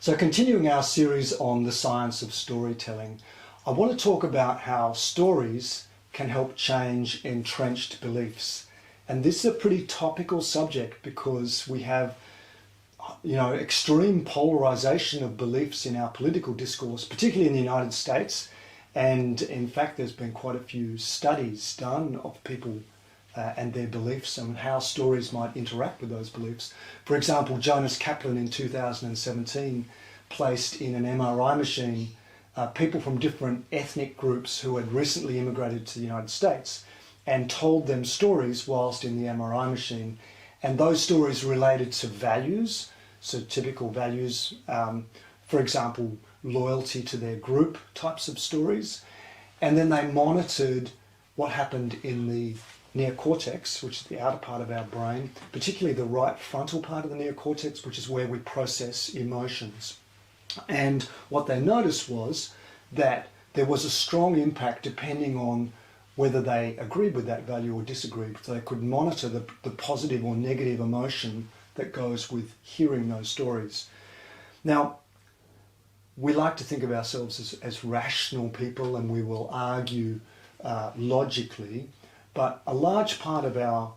So continuing our series on the science of storytelling, I want to talk about how stories can help change entrenched beliefs. And this is a pretty topical subject because we have, extreme polarization of beliefs in our political discourse, particularly in the United States. And in fact, there's been quite a few studies done of people and their beliefs and how stories might interact with those beliefs. For example, Jonas Kaplan in 2017 placed in an MRI machine people from different ethnic groups who had recently immigrated to the United States and told them stories whilst in the MRI machine. And those stories related to values, so typical values, for example, loyalty to their group types of stories. And then they monitored what happened in the neocortex, which is the outer part of our brain, particularly the right frontal part of the neocortex, which is where we process emotions. And what they noticed was that there was a strong impact depending on whether they agreed with that value or disagreed. So they could monitor the positive or negative emotion that goes with hearing those stories. Now, we like to think of ourselves as rational people, and we will argue logically, but a large part of our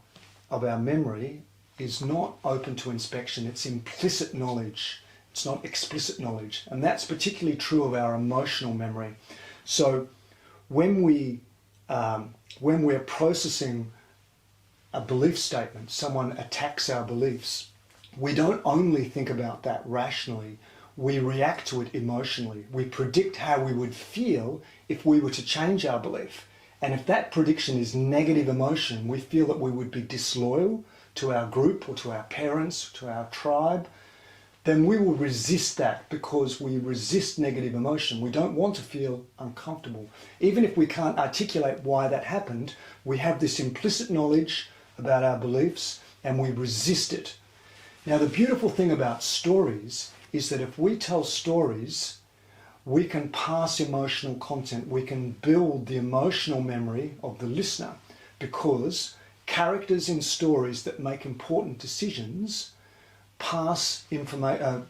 memory is not open to inspection. It's implicit knowledge. It's not explicit knowledge. And that's particularly true of our emotional memory. So when we're processing a belief statement, someone attacks our beliefs, we don't only think about that rationally, we react to it emotionally. We predict how we would feel if we were to change our belief. And if that prediction is negative emotion, we feel that we would be disloyal to our group or to our parents, to our tribe, then we will resist that because we resist negative emotion. We don't want to feel uncomfortable. Even if we can't articulate why that happened, we have this implicit knowledge about our beliefs and we resist it. Now, the beautiful thing about stories is that if we tell stories, we can pass emotional content. We can build the emotional memory of the listener because characters in stories that make important decisions pass emotional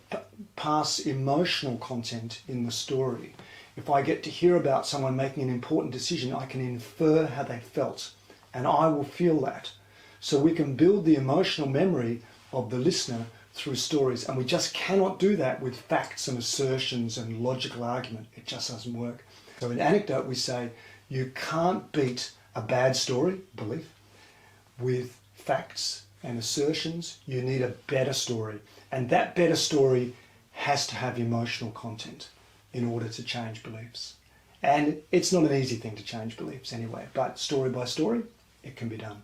content in the story. If I get to hear about someone making an important decision, I can infer how they felt, and I will feel that. So we can build the emotional memory of the listener through stories, and we just cannot do that with facts and assertions and logical argument. It just doesn't work. So in anecdote, we say you can't beat a bad story, belief, with facts and assertions. You need a better story, and that better story has to have emotional content in order to change beliefs. And it's not an easy thing to change beliefs anyway, but story by story, it can be done.